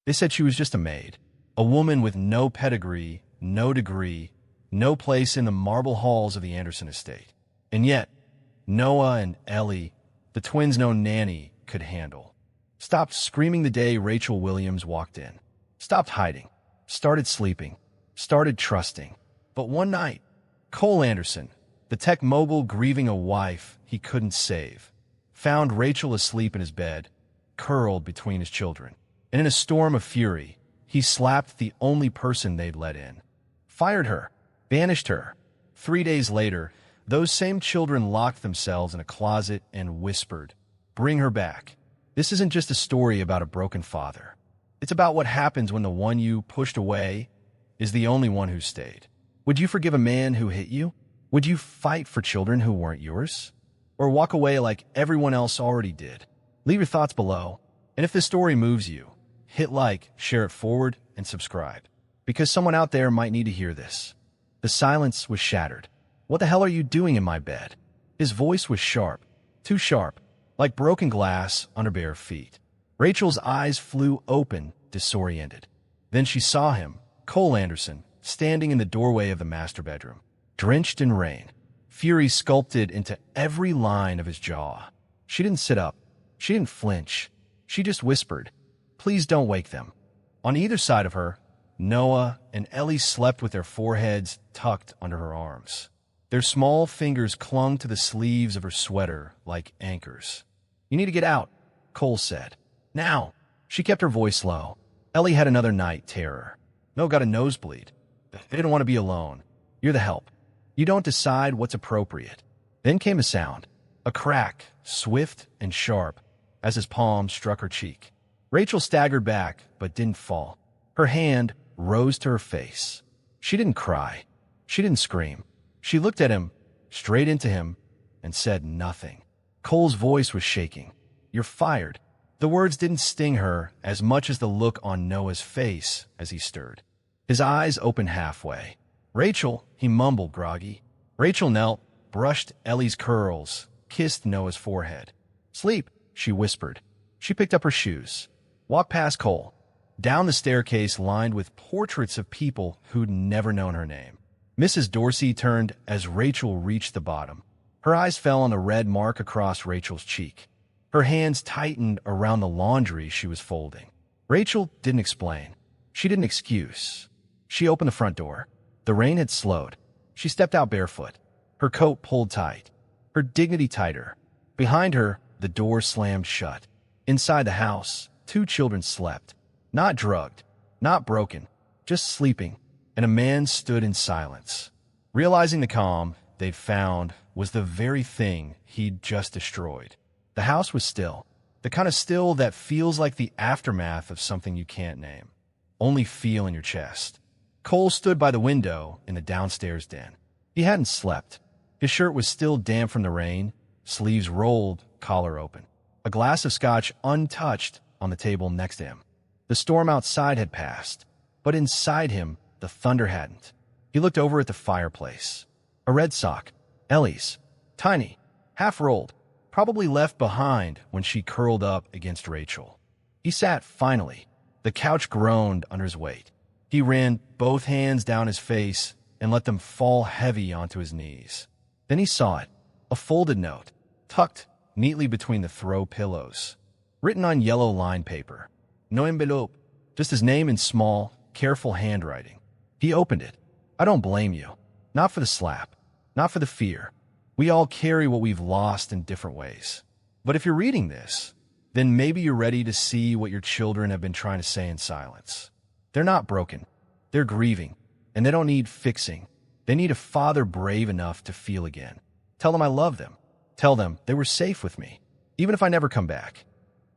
They said she was just a maid, a woman with no pedigree, no degree, no place in the marble halls of the Anderson estate. And yet, Noah and Ellie, the twins no Nanny could handle, stopped screaming the day Rachel Williams walked in, stopped hiding, started sleeping, started trusting. But one night, Cole Anderson, the tech mogul grieving a wife he couldn't save, found Rachel asleep in his bed, curled between his children. And in a storm of fury, he slapped the only person they'd let in, fired her, banished her. 3 days later, those same children locked themselves in a closet and whispered, "Bring her back." This isn't just a story about a broken father. It's about what happens when the one you pushed away is the only one who stayed. Would you forgive a man who hit you? Would you fight for children who weren't yours? Or walk away like everyone else already did? Leave your thoughts below. And if this story moves you, hit like, share it forward, and subscribe. Because someone out there might need to hear this. The silence was shattered. "What the hell are you doing in my bed?" His voice was sharp, too sharp, like broken glass under bare feet. Rachel's eyes flew open, disoriented. Then she saw him, Cole Anderson, standing in the doorway of the master bedroom, drenched in rain, fury sculpted into every line of his jaw. She didn't sit up. She didn't flinch. She just whispered, "Please don't wake them." On either side of her, Noah and Ellie slept with their foreheads tucked under her arms. Their small fingers clung to the sleeves of her sweater like anchors. "You need to get out," Cole said. "Now." She kept her voice low. Ellie had another night terror. "No, got a nosebleed. They didn't want to be alone. You're the help. You don't decide what's appropriate." Then came a sound, a crack, swift and sharp, as his palm struck her cheek. Rachel staggered back, but didn't fall. Her hand rose to her face. She didn't cry. She didn't scream. She looked at him, straight into him, and said nothing. Cole's voice was shaking. "You're fired." The words didn't sting her as much as the look on Noah's face as he stirred. His eyes opened halfway. "Rachel," he mumbled groggy. Rachel knelt, brushed Ellie's curls, kissed Noah's forehead. "Sleep," she whispered. She picked up her shoes, walked past Cole, down the staircase lined with portraits of people who'd never known her name. Mrs. Dorsey turned as Rachel reached the bottom. Her eyes fell on the red mark across Rachel's cheek. Her hands tightened around the laundry she was folding. Rachel didn't explain. She didn't excuse. She opened the front door. The rain had slowed. She stepped out barefoot, her coat pulled tight, her dignity tighter. Behind her, the door slammed shut. Inside the house, 2 children slept. Not drugged, not broken, just sleeping, and a man stood in silence. Realizing the calm they'd found was the very thing he'd just destroyed. The house was still, the kind of still that feels like the aftermath of something you can't name, only feel in your chest. Cole stood by the window in the downstairs den. He hadn't slept. His shirt was still damp from the rain, sleeves rolled, collar open. A glass of scotch untouched on the table next to him. The storm outside had passed, but inside him, the thunder hadn't. He looked over at the fireplace. A red sock, Ellie's, tiny, half-rolled, probably left behind when she curled up against Rachel. He sat finally. The couch groaned under his weight. He ran both hands down his face and let them fall heavy onto his knees. Then he saw it, a folded note, tucked neatly between the throw pillows, written on yellow line paper. No envelope, just his name in small, careful handwriting. He opened it. "I don't blame you. Not for the slap. Not for the fear. We all carry what we've lost in different ways. But if you're reading this, then maybe you're ready to see what your children have been trying to say in silence. They're not broken. They're grieving, and they don't need fixing. They need a father brave enough to feel again. Tell them I love them. Tell them they were safe with me, even if I never come back."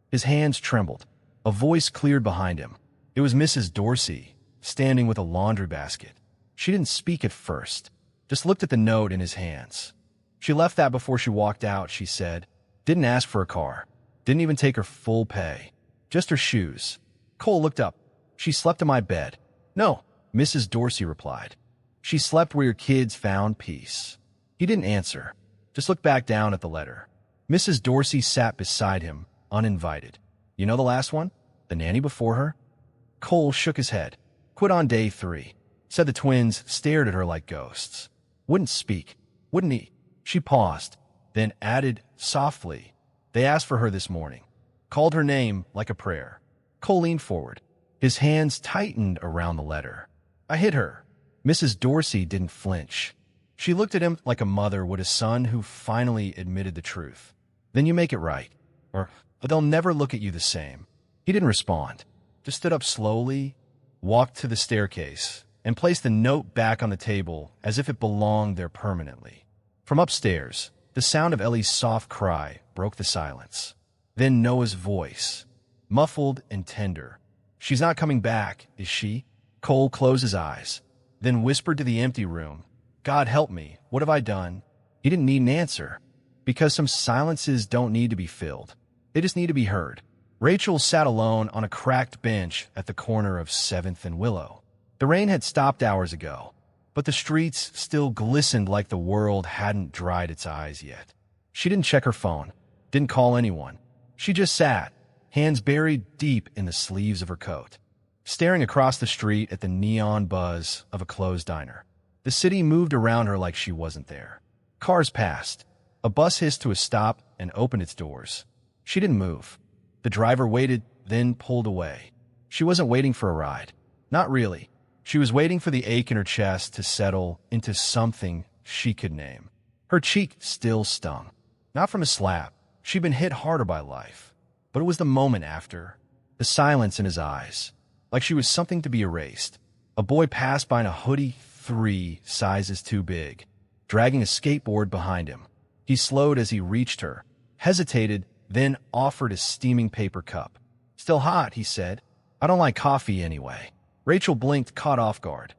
His hands trembled. A voice cleared behind him. It was Mrs. Dorsey, standing with a laundry basket. She didn't speak at first, just looked at the note in his hands. She left that before she walked out, she said. Didn't ask for a car. Didn't even take her full pay. Just her shoes. Cole looked up. "She slept in my bed." "No," Mrs. Dorsey replied. "She slept where your kids found peace." He didn't answer, just looked back down at the letter. Mrs. Dorsey sat beside him, uninvited. "You know the last one? The nanny before her?" Cole shook his head. Quit on day 3. Said the twins stared at her like ghosts. Wouldn't speak. Wouldn't eat. She paused, then added softly, they asked for her this morning. Called her name like a prayer. Cole leaned forward. His hands tightened around the letter. I hit her. Mrs. Dorsey didn't flinch. She looked at him like a mother would a son who finally admitted the truth. Then you make it right, or they'll never look at you the same. He didn't respond. Just stood up slowly, walked to the staircase, and placed the note back on the table as if it belonged there permanently. From upstairs, the sound of Ellie's soft cry broke the silence. Then Noah's voice, muffled and tender. She's not coming back, is she? Cole closed his eyes, then whispered to the empty room, God help me, what have I done? He didn't need an answer, because some silences don't need to be filled. They just need to be heard. Rachel sat alone on a cracked bench at the corner of 7th and Willow. The rain had stopped hours ago, but the streets still glistened like the world hadn't dried its eyes yet. She didn't check her phone, didn't call anyone. She just sat, hands buried deep in the sleeves of her coat, staring across the street at the neon buzz of a closed diner. The city moved around her like she wasn't there. Cars passed. A bus hissed to a stop and opened its doors. She didn't move. The driver waited, then pulled away. She wasn't waiting for a ride. Not really. She was waiting for the ache in her chest to settle into something she could name. Her cheek still stung. Not from a slap. She'd been hit harder by life. But it was the moment after. The silence in his eyes. Like she was something to be erased. A boy passed by in a hoodie 3 sizes too big, dragging a skateboard behind him. He slowed as he reached her, hesitated, then offered a steaming paper cup. Still hot, he said. I don't like coffee anyway. Rachel blinked, caught off guard.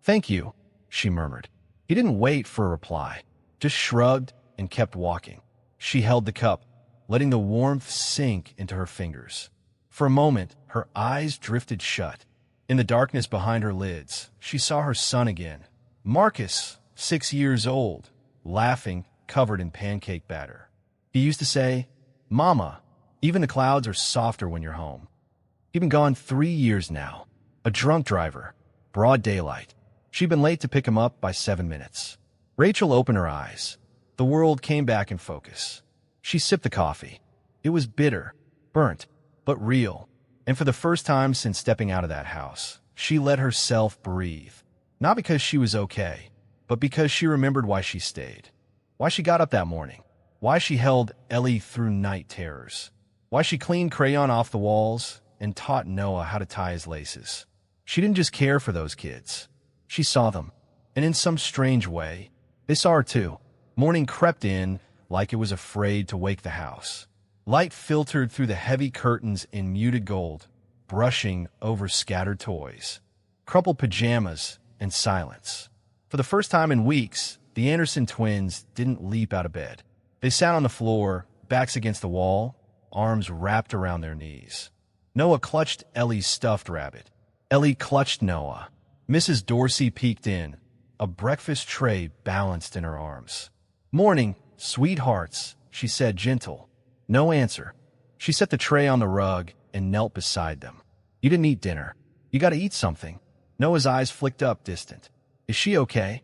Thank you, she murmured. He didn't wait for a reply, just shrugged and kept walking. She held the cup, letting the warmth sink into her fingers. For a moment, her eyes drifted shut. In the darkness behind her lids, she saw her son again. Marcus, 6 years old, laughing, covered in pancake batter. He used to say, Mama, even the clouds are softer when you're home. He'd been gone 3 years now. A drunk driver. Broad daylight. She'd been late to pick him up by 7 minutes. Rachel opened her eyes. The world came back in focus. She sipped the coffee. It was bitter, burnt, but real. And for the first time since stepping out of that house, she let herself breathe. Not because she was okay, but because she remembered why she stayed. Why she got up that morning. Why she held Ellie through night terrors. Why she cleaned crayon off the walls and taught Noah how to tie his laces. She didn't just care for those kids. She saw them. And in some strange way, they saw her too. Morning crept in like it was afraid to wake the house. Light filtered through the heavy curtains in muted gold, brushing over scattered toys, crumpled pajamas, and silence. For the first time in weeks, the Anderson twins didn't leap out of bed. They sat on the floor, backs against the wall, arms wrapped around their knees. Noah clutched Ellie's stuffed rabbit. Ellie clutched Noah. Mrs. Dorsey peeked in, a breakfast tray balanced in her arms. Morning, sweethearts, she said, gentle. No answer. She set the tray on the rug and knelt beside them. You didn't eat dinner. You gotta eat something. Noah's eyes flicked up, distant. Is she okay?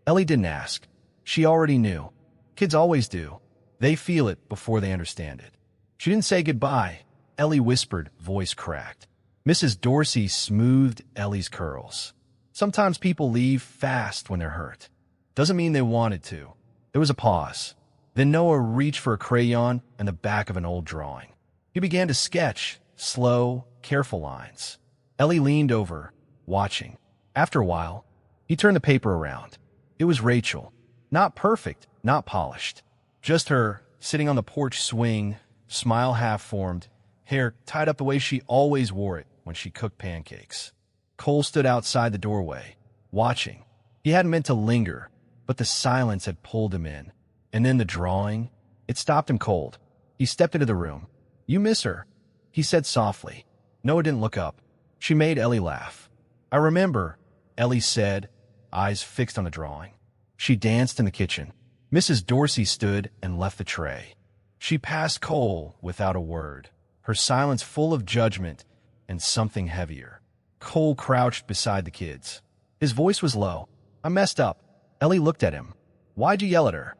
Ellie didn't ask. She already knew. Kids always do. They feel it before they understand it. She didn't say goodbye. Ellie whispered, voice cracked. Mrs. Dorsey smoothed Ellie's curls. Sometimes people leave fast when they're hurt. Doesn't mean they wanted to. There was a pause. Then Noah reached for a crayon and the back of an old drawing. He began to sketch, slow, careful lines. Ellie leaned over, watching. After a while, he turned the paper around. It was Rachel. Not perfect, not polished. Just her, sitting on the porch swing, smile half-formed, hair tied up the way she always wore it when she cooked pancakes. Cole stood outside the doorway, watching. He hadn't meant to linger, but the silence had pulled him in. And then the drawing, it stopped him cold. He stepped into the room. You miss her, he said softly. Noah didn't look up. She made Ellie laugh. I remember, Ellie said, eyes fixed on the drawing. She danced in the kitchen. Mrs. Dorsey stood and left the tray. She passed Cole without a word, her silence full of judgment and something heavier. Cole crouched beside the kids. His voice was low. I messed up. Ellie looked at him. Why'd you yell at her?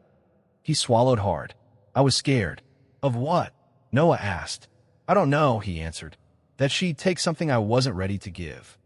He swallowed hard. I was scared. Of what? Noah asked. I don't know, he answered. That she'd take something I wasn't ready to give.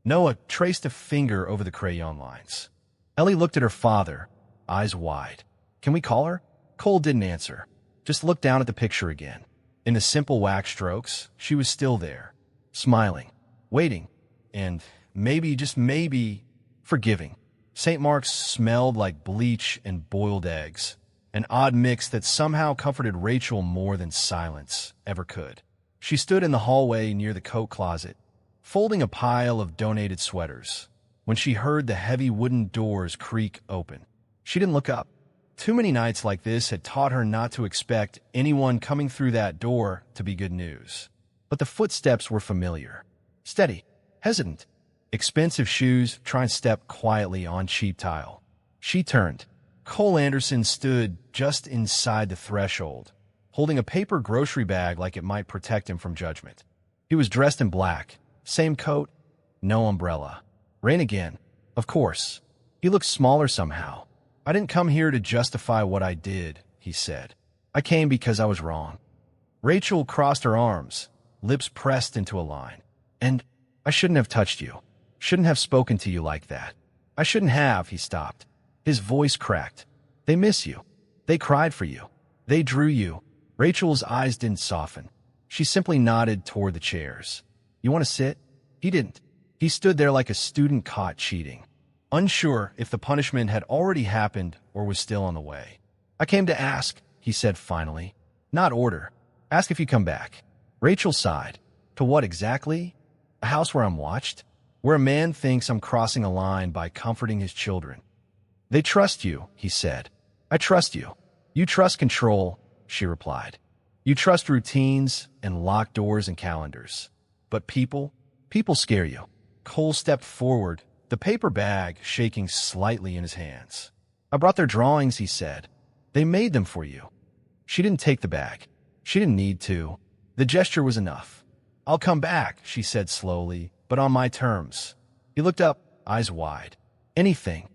Noah traced a finger over the crayon lines. Ellie looked at her father, eyes wide. Can we call her? Cole didn't answer. Just looked down at the picture again. In the simple wax strokes, she was still there, smiling, waiting, and maybe, just maybe, forgiving. St. Mark's smelled like bleach and boiled eggs, an odd mix that somehow comforted Rachel more than silence ever could. She stood in the hallway near the coat closet, folding a pile of donated sweaters, when she heard the heavy wooden doors creak open. She didn't look up. Too many nights like this had taught her not to expect anyone coming through that door to be good news. But the footsteps were familiar, steady, hesitant. Expensive shoes try and step quietly on cheap tile. She turned. Cole Anderson stood just inside the threshold, holding a paper grocery bag like it might protect him from judgment. He was dressed in black, same coat, no umbrella. Rain again, of course. He looked smaller somehow. I didn't come here to justify what I did, he said. I came because I was wrong. Rachel crossed her arms, lips pressed into a line. And I shouldn't have touched you. Shouldn't have spoken to you like that. I shouldn't have, he stopped. His voice cracked. They miss you. They cried for you. They drew you. Rachel's eyes didn't soften. She simply nodded toward the chairs. You want to sit? He didn't. He stood there like a student caught cheating, unsure if the punishment had already happened or was still on the way. I came to ask, he said finally. Not order. Ask if you come back. Rachel sighed. To what exactly? A house where I'm watched? Where a man thinks I'm crossing a line by comforting his children. They trust you, he said. I trust you. You trust control, she replied. You trust routines and locked doors and calendars. But people scare you. Cole stepped forward, the paper bag shaking slightly in his hands. I brought their drawings, he said. They made them for you. She didn't take the bag. She didn't need to. The gesture was enough. I'll come back, she said slowly, but on my terms. He looked up, eyes wide. Anything.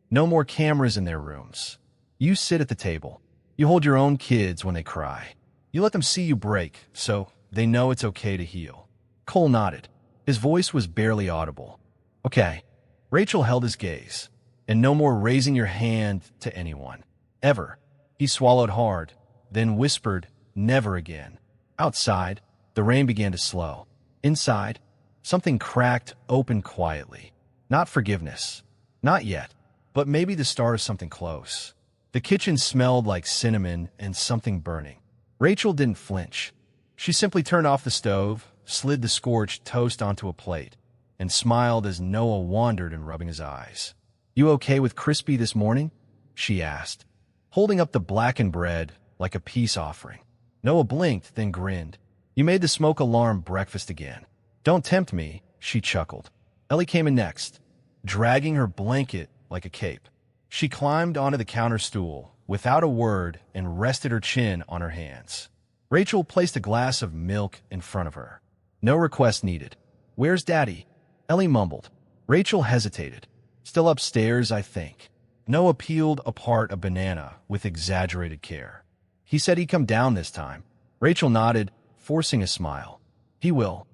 No more cameras in their rooms. You sit at the table. You hold your own kids when they cry. You let them see you break, so they know it's okay to heal. Cole nodded. His voice was barely audible. Okay. Rachel held his gaze. And no more raising your hand to anyone. Ever. He swallowed hard, then whispered, never again. Outside, the rain began to slow. Inside, something cracked open quietly. Not forgiveness. Not yet. But maybe the start of something close. The kitchen smelled like cinnamon and something burning. Rachel didn't flinch. She simply turned off the stove, slid the scorched toast onto a plate, and smiled as Noah wandered and rubbing his eyes. You okay with crispy this morning? She asked, holding up the blackened bread like a peace offering. Noah blinked, then grinned. You made the smoke alarm breakfast again. Don't tempt me, she chuckled. Ellie came in next, dragging her blanket like a cape. She climbed onto the counter stool without a word and rested her chin on her hands. Rachel placed a glass of milk in front of her. No request needed. Where's Daddy? Ellie mumbled. Rachel hesitated. Still upstairs, I think. Noah peeled apart a banana with exaggerated care. He said he'd come down this time. Rachel nodded, forcing a smile. He will.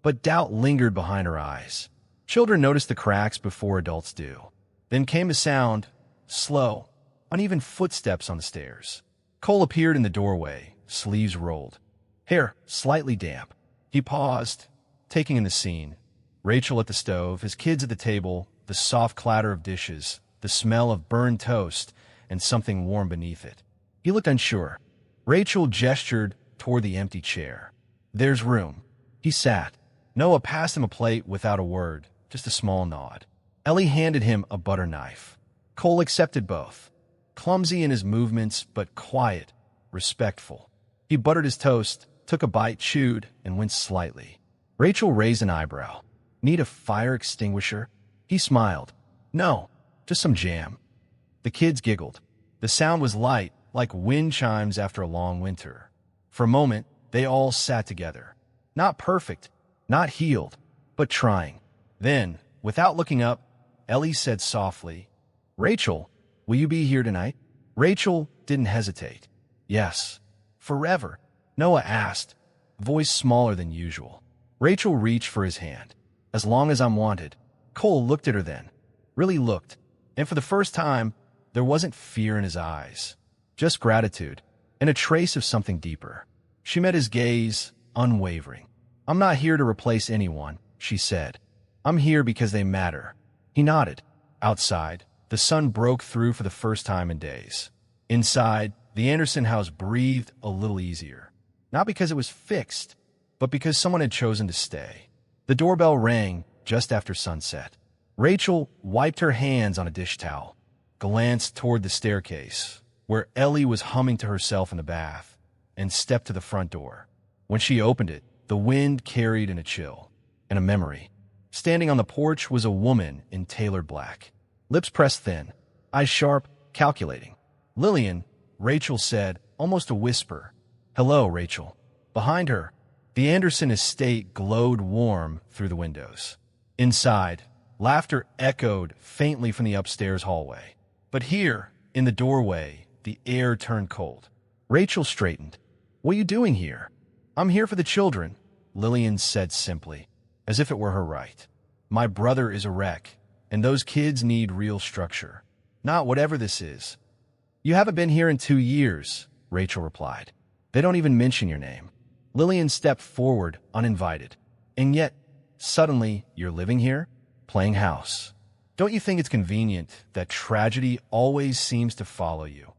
But doubt lingered behind her eyes. Children notice the cracks before adults do. Then came a sound, slow, uneven footsteps on the stairs. Cole appeared in the doorway, sleeves rolled. Hair slightly damp. He paused, taking in the scene. Rachel at the stove, his kids at the table, the soft clatter of dishes, the smell of burned toast, and something warm beneath it. He looked unsure. Rachel gestured toward the empty chair. There's room. He sat. Noah passed him a plate without a word, just a small nod. Ellie handed him a butter knife. Cole accepted both. Clumsy in his movements, but quiet, respectful. He buttered his toast, took a bite, chewed, and winced slightly. Rachel raised an eyebrow. Need a fire extinguisher? He smiled. No, just some jam. The kids giggled. The sound was light, like wind chimes after a long winter. For a moment, they all sat together. Not perfect, not healed, but trying. Then, without looking up, Ellie said softly, "Rachel, will you be here tonight?" Rachel didn't hesitate. "Yes." "Forever?" Noah asked, voice smaller than usual. Rachel reached for his hand. "As long as I'm wanted." Cole looked at her then. Really looked. And for the first time, there wasn't fear in his eyes. Just gratitude, and a trace of something deeper. She met his gaze, unwavering. "I'm not here to replace anyone," she said. "I'm here because they matter." He nodded. Outside, the sun broke through for the first time in days. Inside, the Anderson house breathed a little easier. Not because it was fixed, but because someone had chosen to stay. The doorbell rang just after sunset. Rachel wiped her hands on a dish towel, glanced toward the staircase, where Ellie was humming to herself in the bath, and stepped to the front door. When she opened it, the wind carried in a chill and a memory. Standing on the porch was a woman in tailored black, lips pressed thin, eyes sharp, calculating. "Lillian," Rachel said, almost a whisper. "Hello, Rachel." Behind her, the Anderson estate glowed warm through the windows. Inside, laughter echoed faintly from the upstairs hallway. But here, in the doorway, the air turned cold. Rachel straightened. "What are you doing here?" "I'm here for the children," Lillian said simply, as if it were her right. "My brother is a wreck, and those kids need real structure. Not whatever this is." "You haven't been here in 2 years," Rachel replied. "They don't even mention your name." Lillian stepped forward, uninvited. "And yet, suddenly, you're living here, playing house. Don't you think it's convenient that tragedy always seems to follow you?"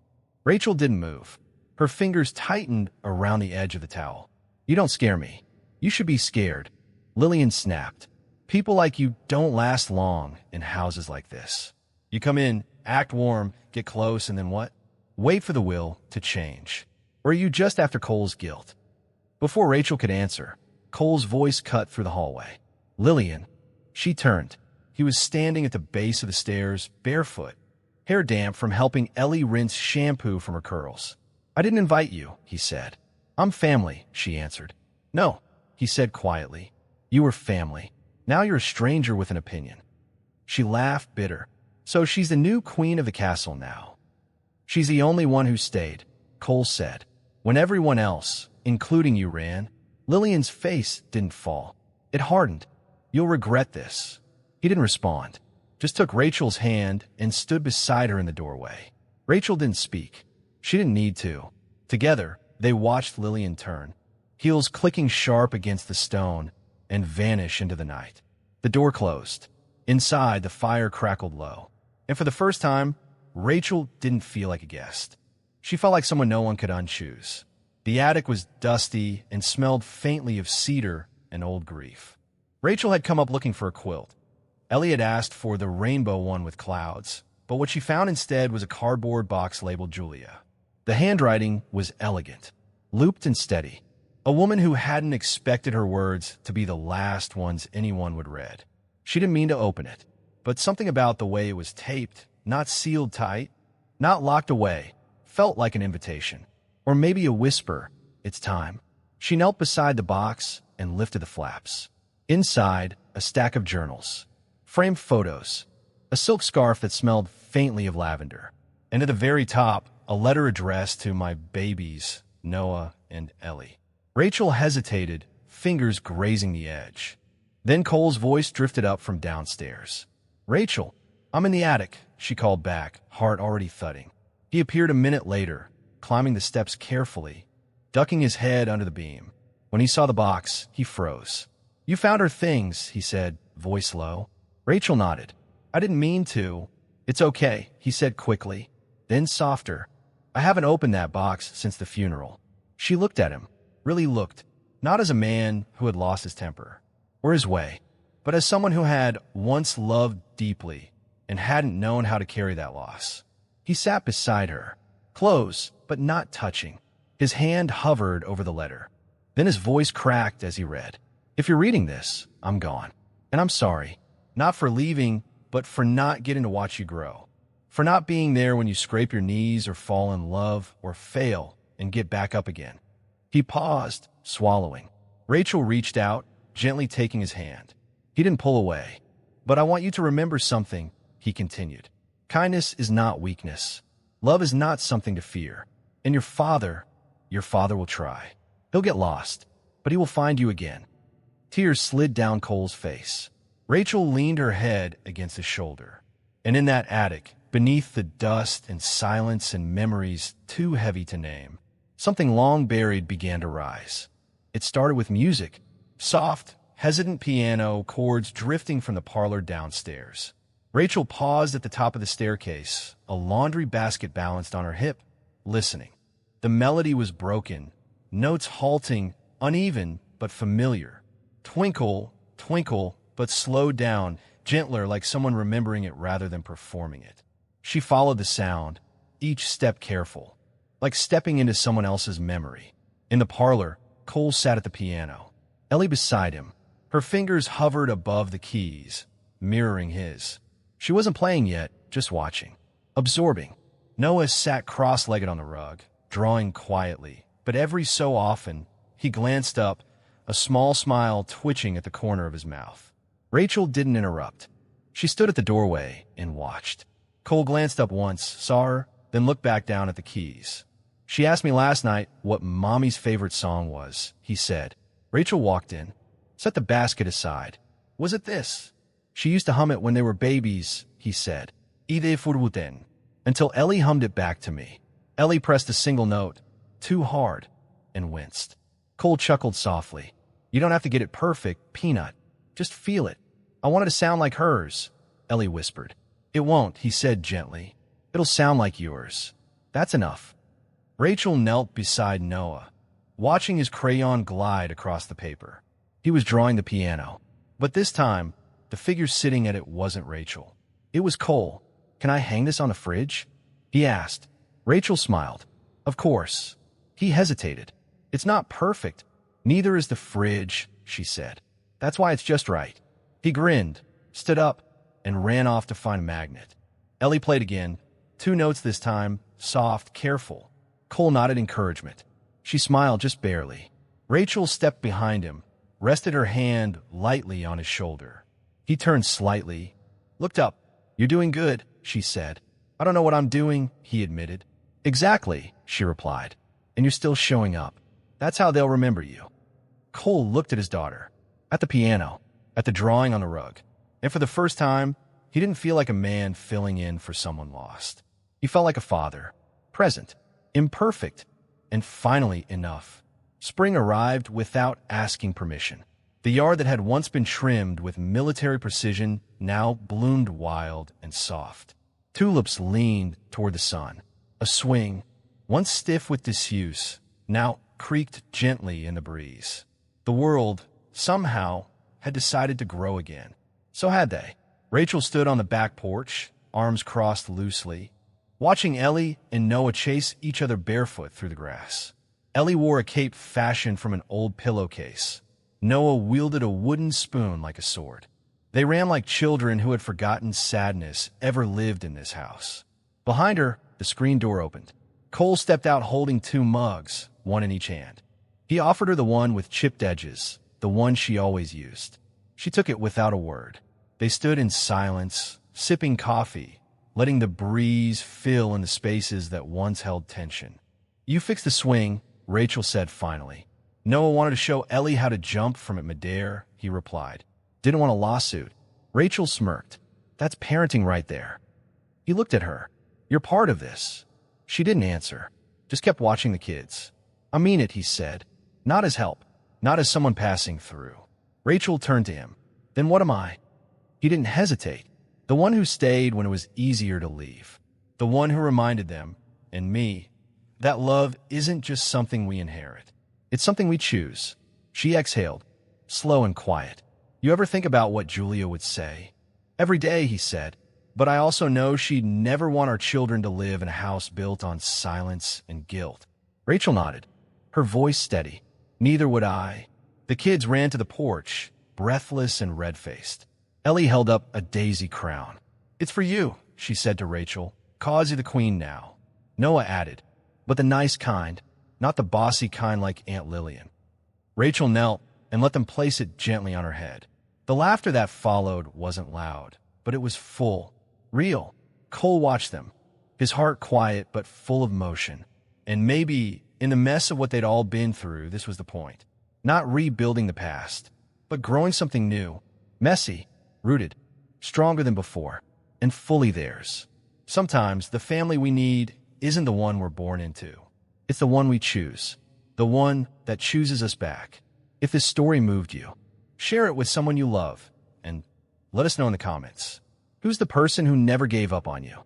Rachel didn't move. Her fingers tightened around the edge of the towel. "You don't scare me. You should be scared," Lillian snapped. "People like you don't last long in houses like this. You come in, act warm, get close, and then what? Wait for the will to change. Or are you just after Cole's guilt?" Before Rachel could answer, Cole's voice cut through the hallway. "Lillian." She turned. He was standing at the base of the stairs, barefoot, hair damp from helping Ellie rinse shampoo from her curls. "I didn't invite you," he said. "I'm family," she answered. "No," he said quietly. "You were family. Now you're a stranger with an opinion." She laughed, bitter. "So she's the new queen of the castle now." "She's the only one who stayed," Cole said. "When everyone else, including you, ran." Lillian's face didn't fall. It hardened. "You'll regret this." He didn't respond, just took Rachel's hand and stood beside her in the doorway. Rachel didn't speak. She didn't need to. Together, they watched Lillian turn, heels clicking sharp against the stone, and vanish into the night. The door closed. Inside, the fire crackled low. And for the first time, Rachel didn't feel like a guest. She felt like someone no one could unchoose. The attic was dusty and smelled faintly of cedar and old grief. Rachel had come up looking for a quilt. Ellie had asked for the rainbow one with clouds, but what she found instead was a cardboard box labeled Julia. The handwriting was elegant, looped and steady. A woman who hadn't expected her words to be the last ones anyone would read. She didn't mean to open it, but something about the way it was taped, not sealed tight, not locked away, felt like an invitation. Or maybe a whisper, "It's time." She knelt beside the box and lifted the flaps. Inside, a stack of journals, framed photos, a silk scarf that smelled faintly of lavender, and at the very top, a letter addressed to my babies, Noah and Ellie. Rachel hesitated, fingers grazing the edge. Then Cole's voice drifted up from downstairs. "Rachel, I'm in the attic," she called back, heart already thudding. He appeared a minute later, climbing the steps carefully, ducking his head under the beam. When he saw the box, he froze. "You found her things," he said, voice low. Rachel nodded. "I didn't mean to." "It's okay," he said quickly, then softer. "I haven't opened that box since the funeral." She looked at him, really looked, not as a man who had lost his temper or his way, but as someone who had once loved deeply and hadn't known how to carry that loss. He sat beside her, close but not touching. His hand hovered over the letter. Then his voice cracked as he read. "If you're reading this, I'm gone. And I'm sorry. Not for leaving, but for not getting to watch you grow. For not being there when you scrape your knees or fall in love or fail and get back up again." He paused, swallowing. Rachel reached out, gently taking his hand. He didn't pull away. But I want you to remember something, he continued. Kindness is not weakness. Love is not something to fear. And your father will try. He'll get lost, but he will find you again. Tears slid down Cole's face. Rachel leaned her head against his shoulder. And in that attic, beneath the dust and silence and memories too heavy to name, something long buried began to rise. It started with music, soft, hesitant piano chords drifting from the parlor downstairs. Rachel paused at the top of the staircase, a laundry basket balanced on her hip, listening. The melody was broken, notes halting, uneven but familiar. Twinkle, twinkle, but slowed down, gentler, like someone remembering it rather than performing it. She followed the sound, each step careful, like stepping into someone else's memory. In the parlor, Cole sat at the piano, Ellie beside him. Her fingers hovered above the keys, mirroring his. She wasn't playing yet, just watching, absorbing. Noah sat cross-legged on the rug, drawing quietly, but every so often, he glanced up, a small smile twitching at the corner of his mouth. Rachel didn't interrupt. She stood at the doorway and watched. Cole glanced up once, saw her, then looked back down at the keys. She asked me last night what Mommy's favorite song was, he said. Rachel walked in, set the basket aside. Was it this? She used to hum it when they were babies, he said. Ide furwuten. Until Ellie hummed it back to me. Ellie pressed a single note, too hard, and winced. Cole chuckled softly. You don't have to get it perfect, Peanut. Just feel it. I want it to sound like hers, Ellie whispered. It won't, he said gently. It'll sound like yours. That's enough. Rachel knelt beside Noah, watching his crayon glide across the paper. He was drawing the piano. But this time, the figure sitting at it wasn't Rachel. It was Cole. Can I hang this on the fridge? He asked. Rachel smiled. Of course. He hesitated. It's not perfect. Neither is the fridge, she said. That's why it's just right. He grinned, stood up, and ran off to find a magnet. Ellie played again. 2 notes this time, soft, careful. Cole nodded encouragement. She smiled just barely. Rachel stepped behind him, rested her hand lightly on his shoulder. He turned slightly, looked up. You're doing good, she said. I don't know what I'm doing, he admitted. Exactly, she replied. And you're still showing up. That's how they'll remember you. Cole looked at his daughter, at the piano, at the drawing on the rug. And for the first time, he didn't feel like a man filling in for someone lost. He felt like a father, present, imperfect, and finally enough. Spring arrived without asking permission. The yard that had once been trimmed with military precision now bloomed wild and soft. Tulips leaned toward the sun. A swing, once stiff with disuse, now creaked gently in the breeze. The world, somehow, had decided to grow again. So had they. Rachel stood on the back porch, arms crossed loosely, watching Ellie and Noah chase each other barefoot through the grass. Ellie wore a cape fashioned from an old pillowcase. Noah wielded a wooden spoon like a sword. They ran like children who had forgotten sadness ever lived in this house. Behind her, the screen door opened. Cole stepped out holding 2 mugs, one in each hand. He offered her the one with chipped edges, the one she always used. She took it without a word. They stood in silence, sipping coffee, letting the breeze fill in the spaces that once held tension. You fix the swing, Rachel said finally. Noah wanted to show Ellie how to jump from at midair, he replied. Didn't want a lawsuit. Rachel smirked. That's parenting right there. He looked at her. You're part of this. She didn't answer, just kept watching the kids. I mean it, he said. Not as help, not as someone passing through. Rachel turned to him. Then what am I? He didn't hesitate. The one who stayed when it was easier to leave. The one who reminded them, and me, that love isn't just something we inherit. It's something we choose. She exhaled, slow and quiet. You ever think about what Julia would say? Every day, he said. But I also know she'd never want our children to live in a house built on silence and guilt. Rachel nodded, her voice steady. Neither would I. The kids ran to the porch, breathless and red-faced. Ellie held up a daisy crown. It's for you, she said to Rachel. Cause you the queen now. Noah added, but the nice kind, not the bossy kind like Aunt Lillian. Rachel knelt and let them place it gently on her head. The laughter that followed wasn't loud, but it was full, real. Cole watched them, his heart quiet but full of motion. And maybe, in the mess of what they'd all been through, this was the point. Not rebuilding the past, but growing something new. Messy, rooted, stronger than before, and fully theirs. Sometimes the family we need isn't the one we're born into. It's the one we choose. The one that chooses us back. If this story moved you, share it with someone you love, and let us know in the comments. Who's the person who never gave up on you?